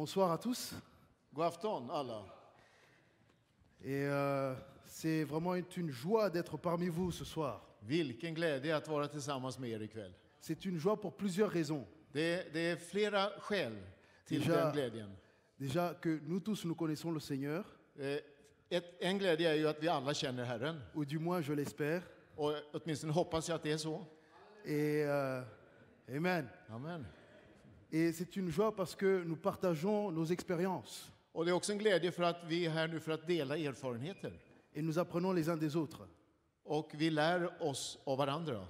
Bonsoir à tous. God afton alla. Et c'est vraiment une joie d'être parmi vous ce soir. Vilken glädje att vara tillsammans med er ikväll. C'est une joie pour plusieurs raisons. Det är flera skäl till den glädjen. Déjà que nous tous nous connaissons le Seigneur, En glädje är ju att vi alla känner Herren. ou du moins je l'espère. Och åtminstone hoppas jag att det är så. Et Amen. Amen. Et c'est une joie parce que nous partageons nos expériences Och det är också en glädje för att vi är här nu för att dela erfarenheter. et nous apprenons les uns des autres. Och vi lär oss av varandra.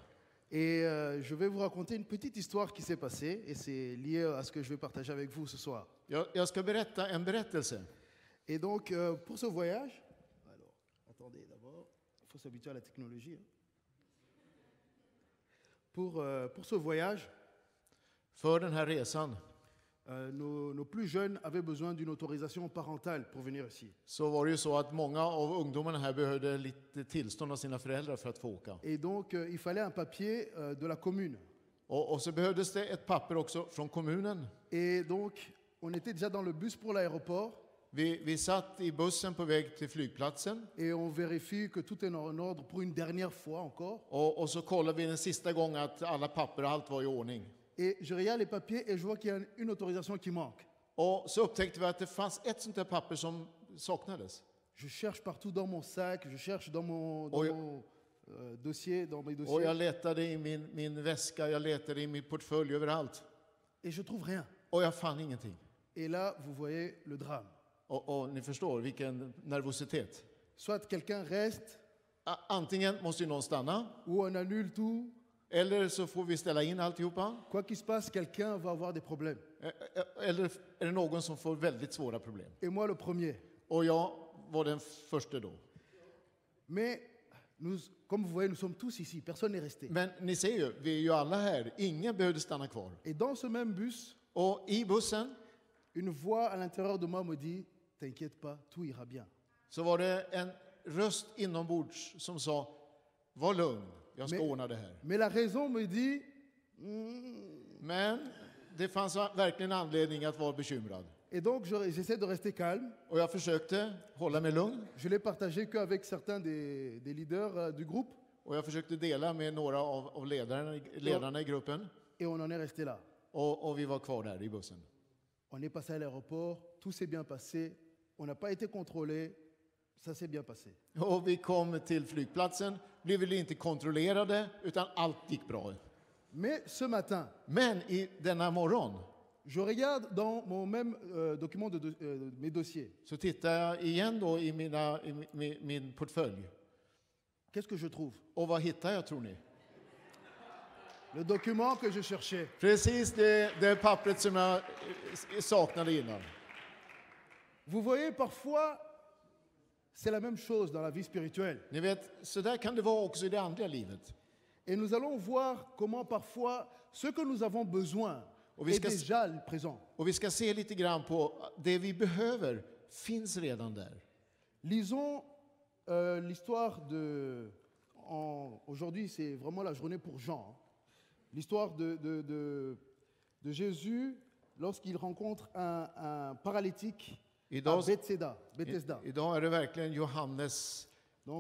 Et je vais vous raconter une petite histoire qui s'est passée et c'est lié à ce que je vais partager avec vous ce soir. Jag ska berätta en berättelse. Et donc pour ce voyage, alors attendez d'abord, il faut s'habituer à la technologie. Pour ce voyage, För den här resan nos plus jeunes avaient besoin d'une autorisation parentale pour venir ici. så var det ju så att många av ungdomarna här behövde lite tillstånd av sina föräldrar för att få åka. Et donc il fallait un papier de la commune. Och så behövdes det ett papper också från kommunen. Et donc on était déjà dans le bus pour l'aéroport Vi satt i bussen på väg till flygplatsen. et on vérifie que tout est en ordre pour une dernière fois encore. Och så kollade vi den sista gången att alla papper och allt var i ordning. Et je regarde les papiers et je vois qu'il y a une autorisation qui manque. Och så upptäckte vi att det fanns ett sånt där papper som saknades. Je cherche partout dans mon sac, je cherche dans mon dossier, dans mes Och dossiers, jag letade i min väska, jag letade i min portfölj överallt. et je trouve rien. Och jag fann ingenting. Et là, vous voyez le drame. Och ni förstår vilken nervositet. Soit quelqu'un reste, Antingen måste ju någon stanna, ou on annule tout. eller så får vi ställa in alltihopa. Quoi qu'il se passe, quelqu'un va avoir des problèmes. Eller är det någon som får väldigt svåra problem. Et moi, le premier. Och jag var den första då. Mais, comme vous voyez, nous sommes tous ici. Personne n'est resté. Men ni ser ju, vi är ju alla här. Ingen behövde stanna kvar. Et dans ce même bus, Och i bussen une voix à l'intérieur de moi me dit, t'inquiète pas, tout ira bien. så var det en röst inombords som sa, var lugn, jag ska ordna det här. Mais la raison me dit, Men det fanns verkligen anledning att vara bekymrad. et donc j'essaie de rester calme. Och jag försökte hålla mig lugn. Je l'ai partagé qu'avec certains des leaders du groupe, Och jag försökte dela med några av ledarna i gruppen. et on en est resté là. Och vi var kvar där i bussen. On est passé à l'aéroport, tout s'est bien passé, on n'a pas été contrôlé, ça s'est bien passé. Och vi kom till flygplatsen, blev väl inte kontrollerade, utan allt gick bra. Mais ce matin, Men i denna morgon je regarde dans mon même document mes dossiers. så tittar jag igen då i min portfölj. Qu'est-ce que je trouve? Och vad hittar jag, tror ni? Le document que je cherchais. Precis det pappret som jag saknade innan. Vous voyez, parfois, c'est la même chose dans la vie spirituelle. Ni vet, så där kan det vara också i det andliga livet. Et nous allons voir comment parfois ce que nous avons besoin Och vi est ska, déjà présent. och vi ska se lite grann på det vi behöver finns redan där. Lisons l'histoire de... Aujourd'hui, c'est vraiment la journée pour Jean. Hein. L'histoire de Jésus lorsqu'il rencontre un paralytique à Bethesda. Idag är det verkligen Johannes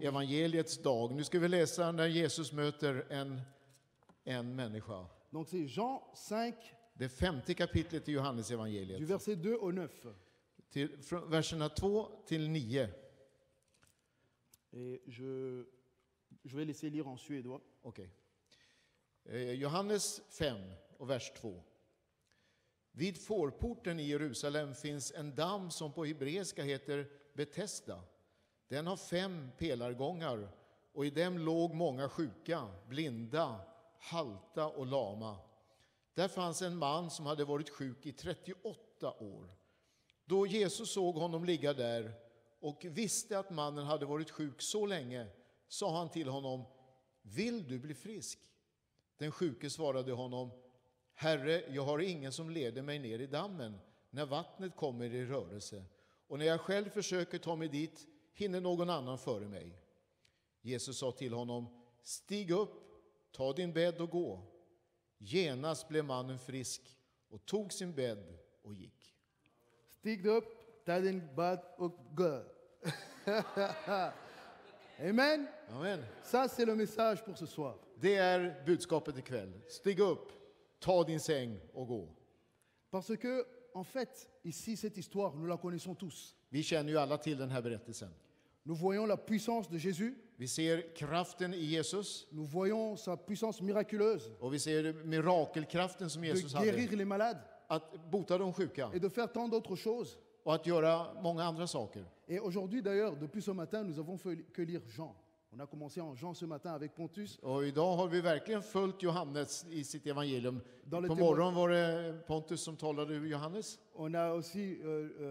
evangeliets dag. Nu ska vi läsa när Jesus möter en människa. Donc c'est Jean 5, Det 5:e kapitlet i Johannes evangeliet. du verset 2 au 9. Från verserna 2 till 9. Et je vais laisser lire en suédois. Okej. Johannes 5 och vers 2. Vid fårporten i Jerusalem finns en damm som på hebreiska heter Betesda. Den har 5 pelargångar och i dem låg många sjuka, blinda, halta och lama. Där fanns en man som hade varit sjuk i 38 år. Då Jesus såg honom ligga där och visste att mannen hade varit sjuk så länge, sa han till honom, vill du bli frisk? Den sjuke svarade honom, Herre, jag har ingen som leder mig ner i dammen när vattnet kommer i rörelse. Och när jag själv försöker ta mig dit hinner någon annan före mig. Jesus sa till honom, stig upp, ta din bädd och gå. Genast blev mannen frisk och tog sin bädd och gick. Stig upp, ta din bad och gå. Amen. Amen. Ça, c'est le message pour ce soir. Det är budskapet ikväll. Stig upp, ta din säng och gå. Parce que, en fait, ici, cette histoire, nous la connaissons tous. Vi känner ju alla till den här berättelsen. Nous voyons la puissance de Jésus, Vi ser kraften i Jesus nous voyons sa puissance miraculeuse och vi ser mirakelkraften som de Jesus guérir hade. les malades Att bota de sjuka et de faire tant d'autres choses. och att göra många andra saker. Et aujourd'hui, d'ailleurs, depuis ce matin, nous avons fait que lire Jean. On a commencé en Jean ce matin avec Pontus. Och idag har vi verkligen följt Johannes i sitt evangelium. Dans le På morgonen var det Pontus som talade ur Johannes. On a aussi,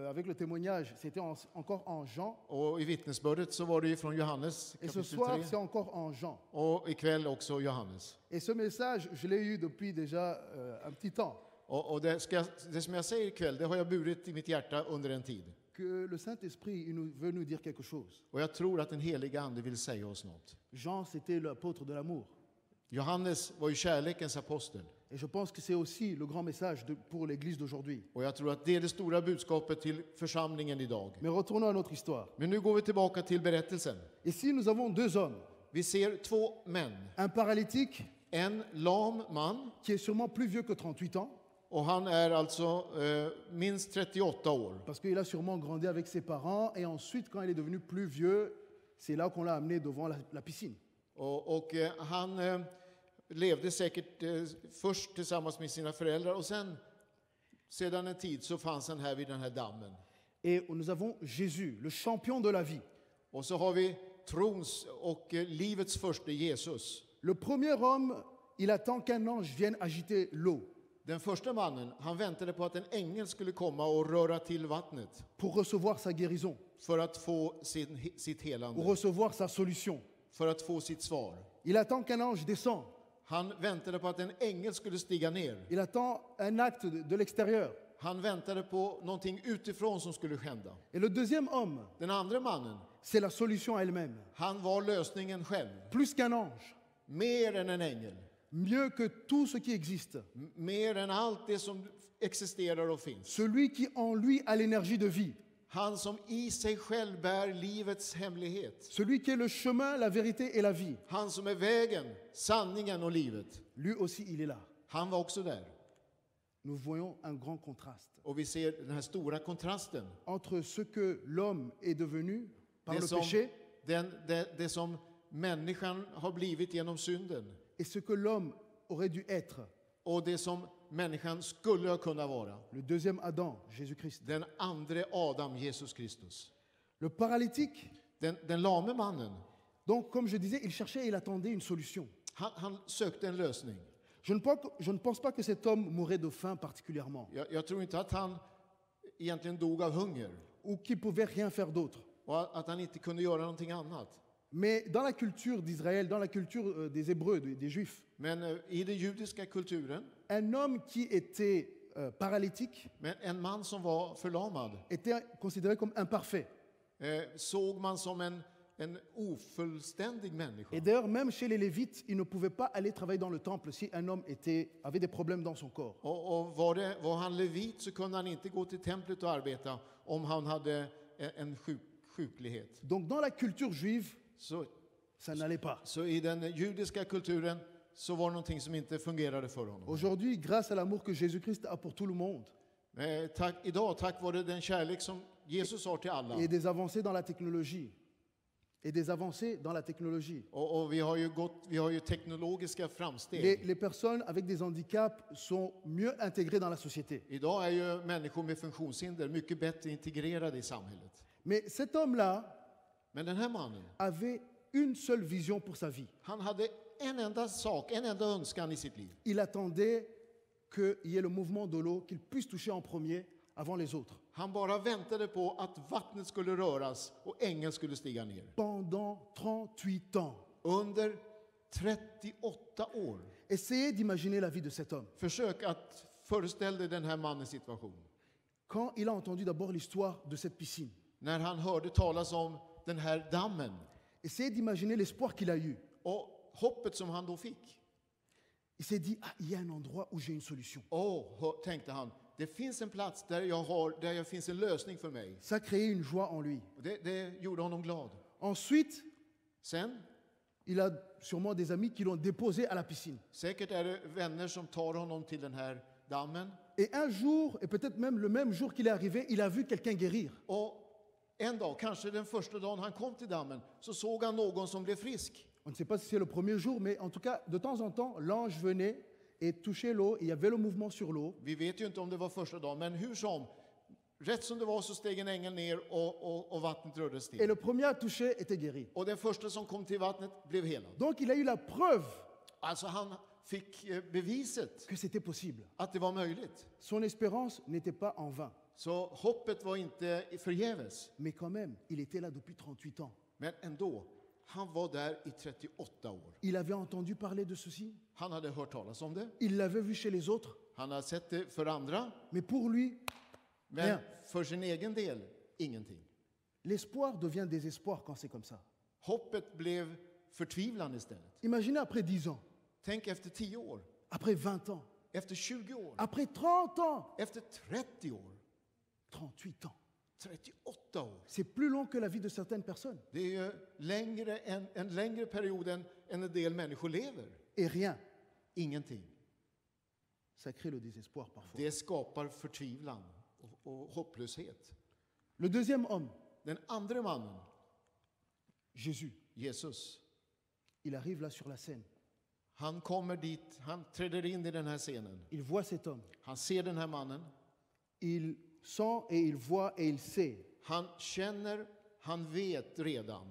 avec le témoignage, c'était encore en Jean. Och i vittnesbördet så var det ju från Johannes Et ce kapitel soir, 3. c'est encore en Jean. Och ikväll också Johannes. Et ce message, je l'ai eu depuis déjà un petit temps. Och det som jag säger ikväll, det har jag burit i mitt hjärta under en tid. Que le Saint-Esprit il veut nous dire quelque chose. Och jag tror att den heliga Ande vill säga oss något. Jean, c'était l'apôtre de l'amour. Johannes var ju kärlekens apostel. Et je pense que c'est aussi le grand message pour l'Église d'aujourd'hui. Och jag tror att det är det stora budskapet till församlingen idag. Mais retournons à notre histoire. Men nu går vi tillbaka till berättelsen. Ici, nous avons deux hommes. Vi ser två män. Un paralytique En lam man, qui est sûrement plus vieux que 38 ans, och han är alltså minst 38 år. parce qu'il a sûrement grandi avec ses parents. Et ensuite, quand il est devenu plus vieux, c'est là qu'on l'a amené devant la piscine. Och han levde säkert först tillsammans med sina föräldrar och sedan en tid så fanns han här vid den här dammen. Et nous avons Jésus, le champion de la vie. Och så har vi trons och livets första Jesus. Le premier homme, il attend qu'un ange vienne agiter l'eau Den första mannen, han väntade på att en ängel skulle komma och röra till vattnet pour recevoir sa guérison, för att få sitt pour helande, recevoir sa solution. för att få sitt svar. Il attend qu'un ange descende. Han väntade på att en ängel skulle stiga ner. Il attend un acte de l'extérieur. Han väntade på någonting utifrån som skulle hända. Et le deuxième homme, Den andra mannen, c'est la solution elle-même. han var lösningen själv. Plus qu'un ange, Mer än en ängel. mieux que tout ce qui existe. Mer än allt det som existerar och finns. Celui qui en lui a l'énergie de vie. Han som i sig själv bär livets hemlighet. Celui qui est le chemin, la vérité et la vie. Han som är vägen, sanningen och livet. Lui aussi, il est là. Han var också där. Nous voyons un grand contraste Och vi ser den här stora kontrasten. entre ce que l'homme est devenu par Det le som, péché det som människan har blivit genom synden. et ce que l'homme aurait dû être. Och det som människan skulle ha kunnat vara. Le deuxième Adam, Jésus-Christ. Den andre Adam, Jesus Kristus. Le paralytique, Den lame mannen, donc comme je disais, il cherchait et il attendait une solution. han sökte en lösning. Je ne pense pas que cet homme mourrait de faim particulièrement Jag tror inte att han egentligen dog av hunger. ou qu'il pouvait rien faire d'autre. Och att han inte kunde göra någonting annat. Mais dans la culture d'Israël, dans la culture des Hébreux, des Juifs, Men i den judiska kulturen, un homme qui était paralytique men en man som var förlamad était considéré comme imparfait. såg man som en ofullständig människa. Et d'ailleurs, même chez les Lévites, ils ne pouvaient pas aller travailler dans le temple si un homme avait des problèmes dans son corps. Och var han levit så kunde han inte gå till templet och arbeta om han hade en sjuklighet. Donc dans la culture juive, Så, ça n'allait pas. så i den judiska kulturen så var det någonting som inte fungerade för honom. Aujourd'hui, grâce à l'amour que Jésus-Christ a pour tout le monde Idag, tack vare den kärlek som Jesus har till alla, et des avancées dans la technologie, och vi har ju teknologiska framsteg. les personnes avec des handicaps sont mieux intégrées dans la société. Idag är ju människor med funktionshinder mycket bättre integrerade i samhället. Mais cet homme-là Men den här mannen, avait une seule vision pour sa vie. han hade en enda sak, en enda önskan i sitt liv. Il attendait qu'il y ait le mouvement de l'eau, qu'il puisse toucher en premier avant les autres. Han bara väntade på att vattnet skulle röras och ängeln skulle stiga ner. Pendant 38 ans. Under 38 år. Essayez d'imaginer la vie de cet homme. Försök att föreställa dig den här mannens situation. Quand il a entendu d'abord l'histoire de cette piscine, När han hörde talas om den här dammen essayez d'imaginer l'espoir qu'il a eu. och hoppet som han då fick. Il s'est dit, ah, il y a un endroit où j'ai une solution. Tänkte han, det finns en plats där jag finns en lösning för mig. Ça créait une joie en lui. Och det gjorde honom glad. Ensuite, Sen, il a sûrement des amis qui l'ont déposé à la piscine. säkert är det vänner som tar honom till den här dammen. Et un jour, et peut-être même le même jour qu'il est arrivé, il a vu quelqu'un guérir. Och en dag, kanske den första dagen han kom till dammen, så såg han någon som blev frisk. On ne sait pas si c'est le premier jour, mais en tout cas, de temps en temps, l'ange venait et touchait l'eau, et il y avait le mouvement sur l'eau. Vi vet ju inte om det var första dagen, men hur som, rätt som det var så steg en ängel ner och vattnet rördes Et till. le premier à toucher était guéri. Och den första som kom till vattnet blev helad. Donc il a eu la preuve Alltså han fick beviset que c'était possible. att det var möjligt. Son espérance n'était pas en vain. Så hoppet var inte förgäves. Mais quand même, il était là depuis 38 ans. Men ändå, han var där i 38 år. Il avait entendu parler de ceci. Han hade hört talas om det. Il l'avait vu chez les autres. Han hade sett det för andra. Mais pour lui, Men rien. för sin egen del, ingenting. L'espoir devient désespoir quand c'est comme ça. Hoppet blev förtvivlan istället. Imaginez après 10 ans, Tänk efter 10 år, après 20 ans, efter 20 år, après 30 ans, efter 30 år, 38 ans. 38 år. C'est plus long que la vie de certaines personnes. Det är ju en längre period än en del människor lever. Et rien. Ingenting. Ça crée le désespoir parfois. Det skapar förtvivlan och hopplöshet. Le deuxième homme, Den andra mannen, Jésus, Jesus, il arrive là sur la scène. han kommer dit, han träder in i den här scenen. Il voit cet homme. Han ser den här mannen. Il sent et il voit et il sait Han känner, han vet redan.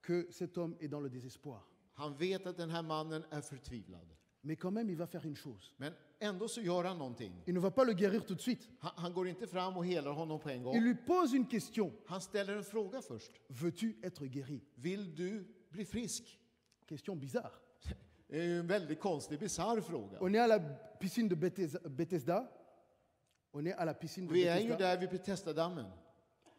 que cet homme est dans le désespoir. Han vet att den här mannen är förtvivlad. Mais quand même, il va faire une chose. Men ändå så gör han någonting. Il ne va pas le guérir tout de suite. Han går inte fram och helar honom på en Il gång. lui pose une question. Han ställer en fråga först. Veux-tu être guéri? Vill du bli frisk? Question bizarre. Det är ju en väldigt konstig, bisarr fråga. On est à la piscine de Bethesda. On est à la piscine de Vi är ju Bethesda. där vid Betesda-dammen.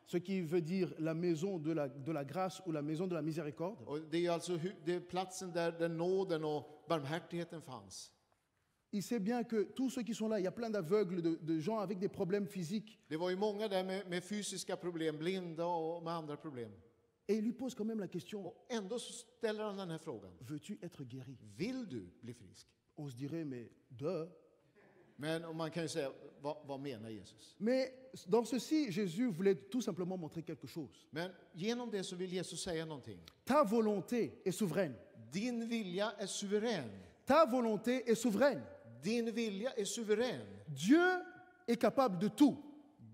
Ce qui veut dire la maison de la grâce ou la maison de la miséricorde. Och det är alltså det är platsen där nåden och barmhärtigheten fanns. Il sait bien que tous ceux qui sont là, il y a plein d'aveugles, de gens avec des problèmes physiques. Det var ju många där med fysiska problem, blinda och med andra problem. Et il lui pose quand même la question, Och ändå så ställer han den här frågan. veux-tu être guéri? Vill du bli frisk? On se dirait, mais duh. Men man kan ju säga, vad menar Jesus? Mais dans ceci, Jésus voulait tout simplement montrer quelque chose. Men genom det så vill Jesus säga någonting. Ta volonté est souveraine. Din vilja är suverän. Ta volonté est souveraine. Din vilja är suverän. Dieu est capable de tout,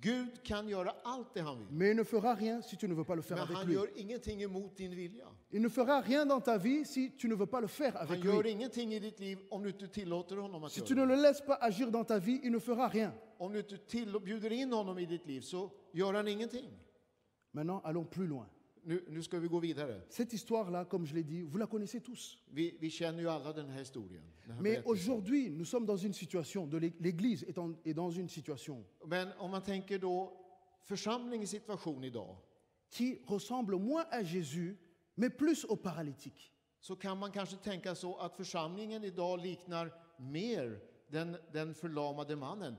Gud kan göra allt det han vill. mais il ne fera rien si tu ne veux pas le faire Men avec han lui. gör ingenting emot din vilja. Il ne fera rien dans ta vie si tu ne veux pas le faire Han avec gör lui. ingenting i ditt liv om du inte tillåter honom att Si tu göra ne det. le laisses pas agir dans ta vie, il ne fera rien. Om du inte bjuder in honom i ditt liv så gör han ingenting. Maintenant, allons plus loin. Nu ska vi gå vidare. Cette histoire-là, comme je l'ai dit, vous la connaissez tous. Vi känner ju alla den här historien. Den här Mais berättelsen. aujourd'hui, nous sommes dans une situation, l'Église est dans une situation Men om man tänker då församlingens situation idag, qui ressemble moins à Jésus, mais plus au paralytique. så kan man kanske tänka så att församlingen idag liknar mer den förlamade mannen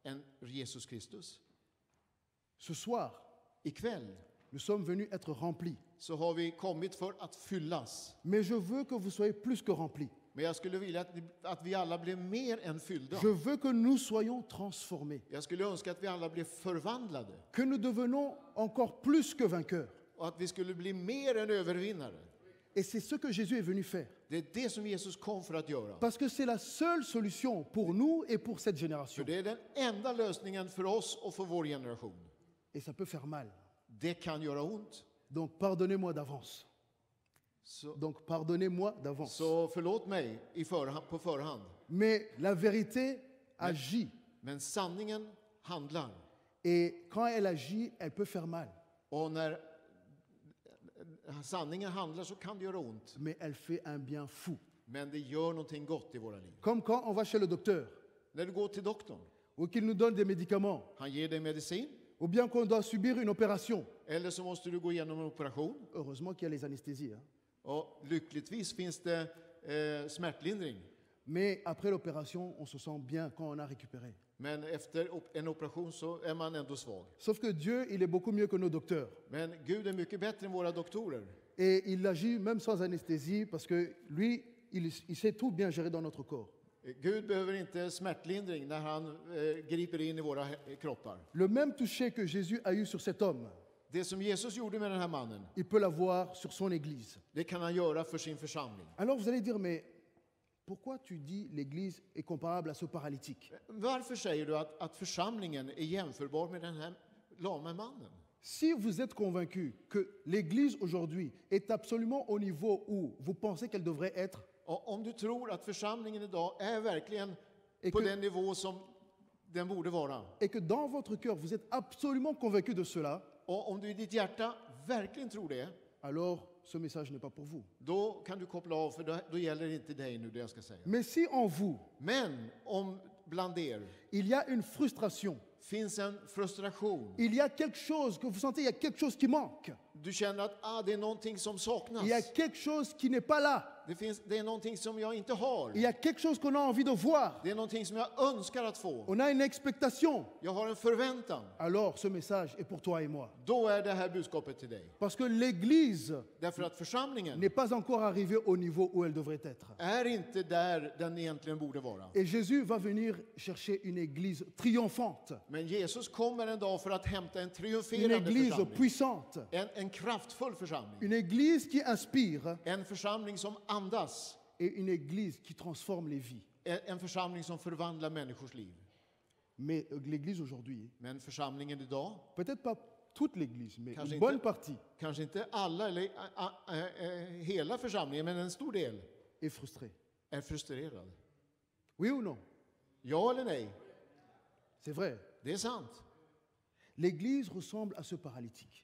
än Jesus Kristus. Ce soir, Ikväll nous sommes venus être remplis. så har vi kommit för att fyllas. Mais je veux que vous soyez plus que remplis. Men jag skulle vilja att vi alla blev mer än fyllda. Je veux que nous soyons transformés. Jag skulle önska att vi alla blev förvandlade Que nous devenons encore plus que vainqueurs. och att vi skulle bli mer än övervinnare. Et c'est ce que Jésus est venu faire. Det är det som Jesus kom för att göra. Parce que c'est la seule solution pour nous et pour cette För génération. det är den enda lösningen för oss och för vår generation. Et ça peut faire mal. Det kan göra ont. Donc pardonnez-moi d'avance. Donc pardonnez-moi d'avance. Så förlåt mig på förhand. Mais la vérité agit. Men sanningen handlar. Et quand elle agit, elle peut faire mal. Och när sanningen handlar så kan det göra ont. Mais elle fait un bien fou. Men det gör någonting gott i våra liv. Comme quand on va chez le docteur, När du går till doktorn, ou qu'il nous donne des médicaments, han ger dig medicin. ou bien qu'on doit subir une opération. Eller så måste du gå igenom en operation. Heureusement qu'il y a les anesthésies. Hein. Och lyckligtvis finns det smärtlindring. Mais après l'opération, on se sent bien quand on a récupéré. Men efter en operation så är man ändå svag. Sauf que Dieu, il est beaucoup mieux que nos docteurs. Men Gud är mycket bättre än våra doktorer. Et il agit même sans anesthésie parce que lui, il sait tout bien gérer dans notre corps. Gud behöver inte smärtlindring när han griper in i våra kroppar. Le même toucher que Jésus a eu sur cet homme, Det som Jesus gjorde med den här mannen, il peut l'avoir sur son église. det kan han göra för sin församling. Alors vous allez dire, mais pourquoi tu dis l'église est comparable à ce paralytique? Varför säger du att församlingen är jämförbar med den här lame mannen? Si vous êtes convaincu que l'église aujourd'hui est absolument au niveau où vous pensez qu'elle devrait être, Om du tror att församlingen idag är verkligen Et på que- den nivå som den borde vara, et que dans votre cœur vous êtes absolument convaincu de cela, och om du i ditt hjärta verkligen tror det, alors ce message n'est pas pour vous. då kan du koppla av, för då gäller det inte dig nu det jag ska säga. Mais si en vous, Men om bland er il y a une frustration, finns en frustration, il y a quelque chose que vous sentez, il y a quelque chose qui manque, du känner att det är någonting som saknas, il y a quelque chose qui n'est pas là, det är någonting som jag inte har, il y a quelque chose qu'on a envie de voir, det är någonting som jag önskar att få, on a une expectation, jag har en förväntan, alors ce message est pour toi et moi. då är det här budskapet till dig. Parce que l'église Därför att församlingen n'est pas encore arrivée au niveau où elle devrait être. är inte där den egentligen borde vara. Et Jésus va venir chercher une église triomphante, Men Jesus kommer en dag för att hämta en une triumferande église församling. puissante, En kraftfull församling. une église qui inspire En församling som andas. et une église qui transforme les vies. En församling som förvandlar människors liv. Mais l'église aujourd'hui, Men församlingen idag, peut-être pas toute l'église, mais Kanske une inte. bonne partie, kanske inte alla eller hela församlingen, men en stor del, est frustrée. är frustrerad. Oui ou non? Ja eller nej? C'est vrai. Det är sant. L'église ressemble à ce paralytique.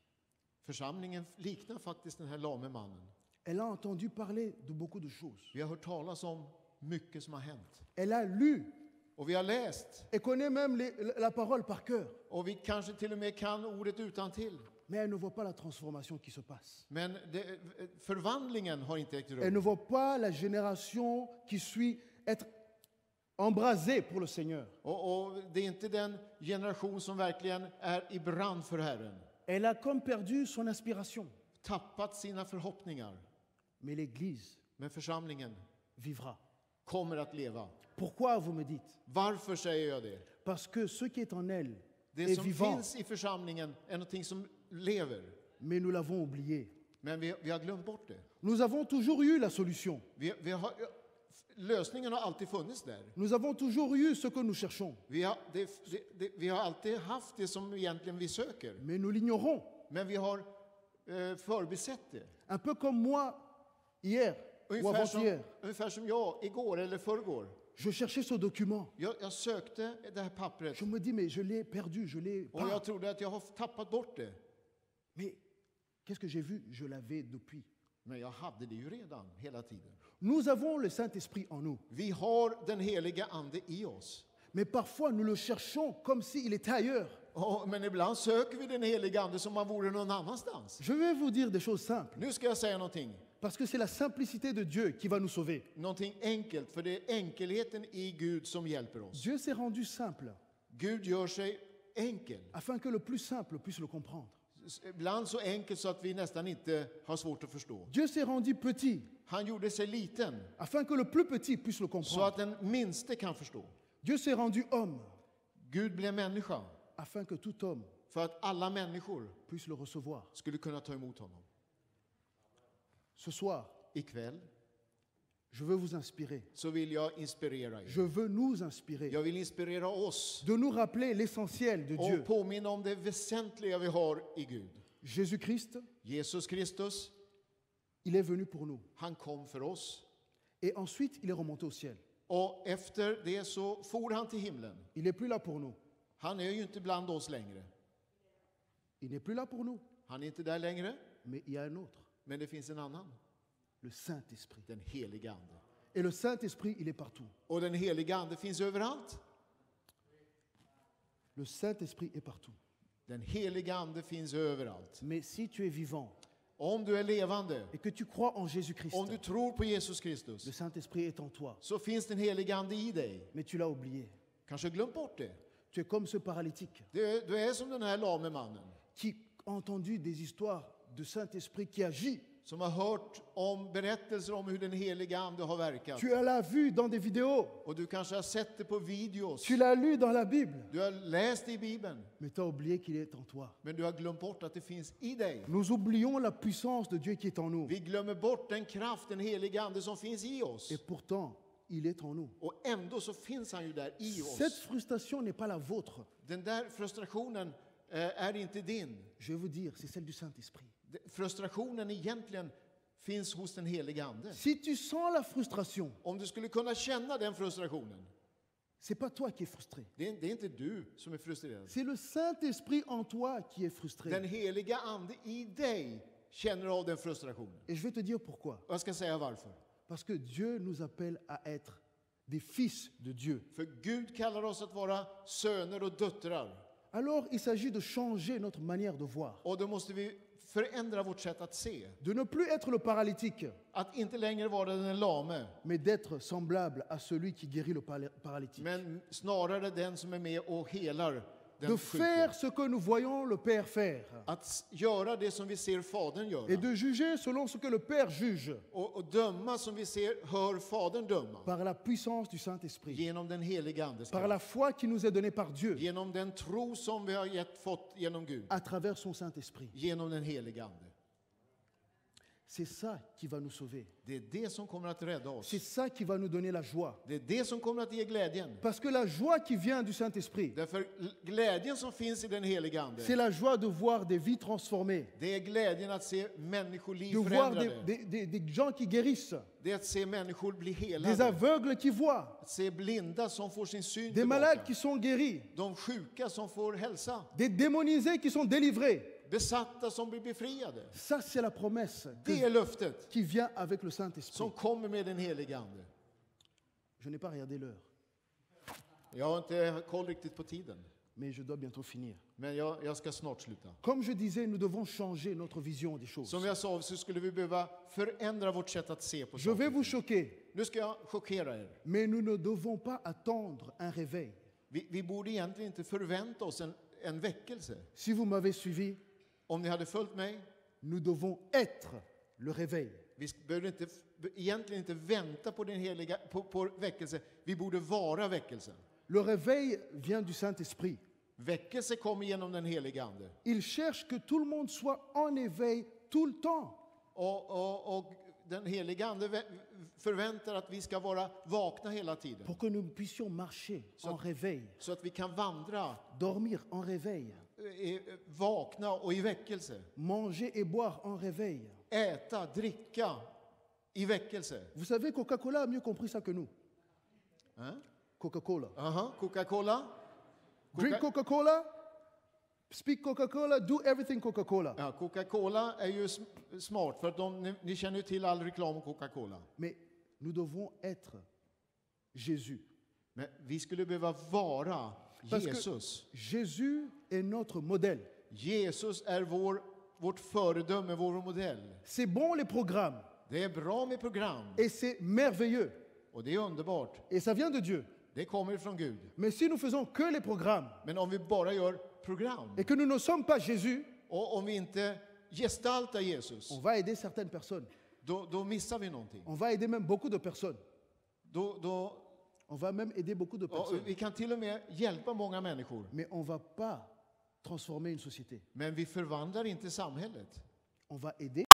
Församlingen liknar faktiskt den här lame mannen. Elle a entendu parler de beaucoup de choses. Vi har hört talas om mycket som har hänt. Elle a lu Och vi har läst. et connaît même la parole par cœur. Och vi kanske till och med kan ordet utantill. Mais elle ne voit pas la transformation qui se passe. Men förvandlingen har inte ägt Elle ne rum. voit pas la génération qui suit être embrasée pour le Seigneur. Och det är inte den generation som verkligen är i brand för Herren. Elle a comme perdu son inspiration. Tappat sina förhoppningar. Mais l'Église Men församlingen vivra. kommer att leva. Pourquoi vous me dites? Varför säger jag det? Parce que ce qui est en elle Det est som vivant, finns i församlingen är någonting som lever. mais nous l'avons oublié. Men vi har glömt bort det. Nous avons toujours eu la solution. Lösningen har alltid funnits där. Nous avons toujours eu ce que nous cherchons. Vi har alltid haft det som egentligen vi söker. Mais nous l'ignorons. Men vi har förbisett det. Un peu comme moi, hier ou avant-hier. Ungefär som jag igår eller förrgår. Je cherchais ce document. Jag sökte det här pappret Je me dis, mais je l'ai perdu, je l'ai och pas. jag trodde att jag har tappat bort det. Mais qu'est-ce que j'ai vu? Je l'avais depuis. Men jag hade det ju redan hela tiden. Nous avons le Saint-Esprit en nous. Vi har den heliga ande i oss. Mais parfois, nous le cherchons comme s'il était ailleurs. Men ibland söker vi den heliga ande som man vore någon annanstans. Je vais vous dire des choses simples. Nu ska jag säga någonting. Parce que c'est la simplicité de Dieu qui va nous sauver. Någonting enkelt, för det är enkelheten i Gud som hjälper oss. Dieu s'est rendu simple Gud gör sig enkel. afin que le plus simple puisse le comprendre. Ibland så enkelt så att vi nästan inte har svårt att förstå. Dieu s'est rendu petit Han gjorde sig liten afin que le plus petit puisse le så comprendre. att den minste kan förstå. Dieu s'est rendu homme Gud blev människa afin que tout homme för att alla människor puisse le recevoir. skulle kunna ta emot honom. Ce soir, Ikväll je veux vous inspirer. så vill jag inspirera er. Je veux nous inspirer. Jag vill inspirera oss De nous rappeler l'essentiel de Dieu. och påminna om det väsentliga vi har i Gud. Jésus-Christ, Jesus Kristus, il est venu pour nous. han kom för oss. Et ensuite, il est remonté au ciel. Och efter det så for han till himlen. Il n'est plus là pour nous. Han är ju inte bland oss längre. Il n'est plus là pour nous. Han är inte där längre, Mais il y a un autre, men det finns en annan. le Saint-Esprit. Den heliga ande. Et le Saint-Esprit, il est partout. Och den heliga ande finns överallt. Le Saint-Esprit est partout. Den heliga ande finns överallt. Mais si tu es vivant Om du är levande, et que tu crois en Jésus-Christ, om du tror på Jesus le Kristus, Saint-Esprit est en toi. så finns den heliga ande i dig. Mais tu l'as oublié. Kanske glömt bort det. Tu es comme ce paralytique Du är som den här lame mannen qui a entendu des histoires de Saint-Esprit qui agit. som har hört om berättelser om hur den heliga ande har verkat. Tu l'as vu dans des vidéos. Och du kanske har sett det på videos. Tu l'as lu dans la Bible. Du har läst det i Bibeln. Mais tu as oublié qu'il est en toi. Men du har glömt bort att det finns i dig. Nous oublions la puissance de Dieu qui est en nous. Vi glömmer bort den kraft, den heliga ande som finns i oss. Et pourtant, il est en nous. Och ändå så finns han ju där i oss. Cette frustration n'est pas la vôtre. Den där frustrationen är inte din. Je vais vous dire, c'est celle du Saint-Esprit. Frustrationen egentligen finns hos den heliga ande. Si tu sens la frustration, Om du skulle kunna känna den frustrationen, c'est pas toi qui es frustré. det är inte du som är frustrerad. C'est le Saint-Esprit en toi qui est frustré. Den heliga ande i dig känner av den frustrationen. Et je vais te dire pourquoi. Och jag ska säga varför. Parce que Dieu nous appelle à être des fils de Dieu. För Gud kallar oss att vara söner och döttrar. Alors, il s'agit de changer notre manière de voir. Och då måste vi förändra vårt sätt att se. De ne plus être le paralytique, Att inte längre vara den lame, mais d'être semblable à celui qui guérit le paralytique. men snarare den som är med och helar De den faire sjuke. ce que nous voyons le Père faire. Att göra det som vi ser Fadern Et göra. de juger selon ce que le Père juge. Och döma som vi hör Fadern döma. Par la puissance du Saint-Esprit. Genom den heliga Andes Par kraft. la foi qui nous est donnée par Dieu. Genom den tro som vi har fått genom Gud. À travers son Saint-Esprit. Genom den heliga Ande. C'est ça qui va nous sauver. Det är det som kommer att rädda oss. C'est ça qui va nous donner la joie. Det är det som kommer att ge glädjen. Parce que la joie qui vient du Saint-Esprit, Därför glädjen som finns i den heliga Ande, c'est la joie de voir des vies transformées. det är glädjen att se människoliv De voir förändrade. des gens qui guérissent. Det är att se människor bli Des helade. aveugles qui voient. Att se blinda som får sin syn Des malades tillbaka. qui sont guéris. De sjuka som får hälsa. Des démonisés qui sont délivrés. Besatta som blir befriade. Ça, c'est la promesse Det är löftet qui vient avec le Saint-Esprit. som kommer med den heliga Ande. Je n'ai pas regardé l'heure, Jag har inte koll riktigt på tiden, mais je dois bientôt finir. men jag ska snart sluta. Comme je disais, nous devons changer notre vision des choses. Som jag sa så skulle vi behöva förändra vårt sätt att se på Je vais saker. vous choquer, Nu ska jag chockera er. mais nous ne devons pas attendre un réveil. Vi borde egentligen inte förvänta oss en väckelse. Si vous m'avez suivi, Om ni hade följt mig, nous devons être le réveil. vi behöver egentligen inte vänta på den heliga på väckelse. Vi borde vara väckelsen. Le réveil vient du Saint-Esprit. Väckelse kommer genom den heliga Ande. Il cherche que tout le monde soit en éveil tout le temps. Och den heliga Ande förväntar att vi ska vara vakna hela tiden. Pour que nous puissions marcher en réveil, Så att vi kan vandra, dormir en réveil, vakna och i väckelse. manger et boire en réveil. Äta, dricka i väckelse. Vous savez, Coca-Cola a mieux compris ça que nous. Hein? Coca-Cola. Aha, Coca-Cola. Drink Coca-Cola, speak Coca-Cola, do everything Coca-Cola. Ja, Coca-Cola är ju smart för att ni känner ju till all reklam om Coca-Cola. Mais nous devons être Jésus. Men vi skulle behöva vara Parce que Jesus. Jésus est notre modèle. Jesus är vårt föredöme, vår modell. C'est bon les programmes Det är bra med program et c'est merveilleux och det är underbart. et ça vient de Dieu. Det kommer från Gud. Mais si nous faisons que les programmes Men om vi bara gör program et que nous ne sommes pas Jésus, och om vi inte gestaltar Jesus, on va aider certaines personnes. då missar vi någonting. On va aider même beaucoup de personnes. Då, On va même aider beaucoup de och personnes. vi kan till och med hjälpa många människor. Mais on ne va pas transformer une société. Men vi förvandlar inte samhället. On va aider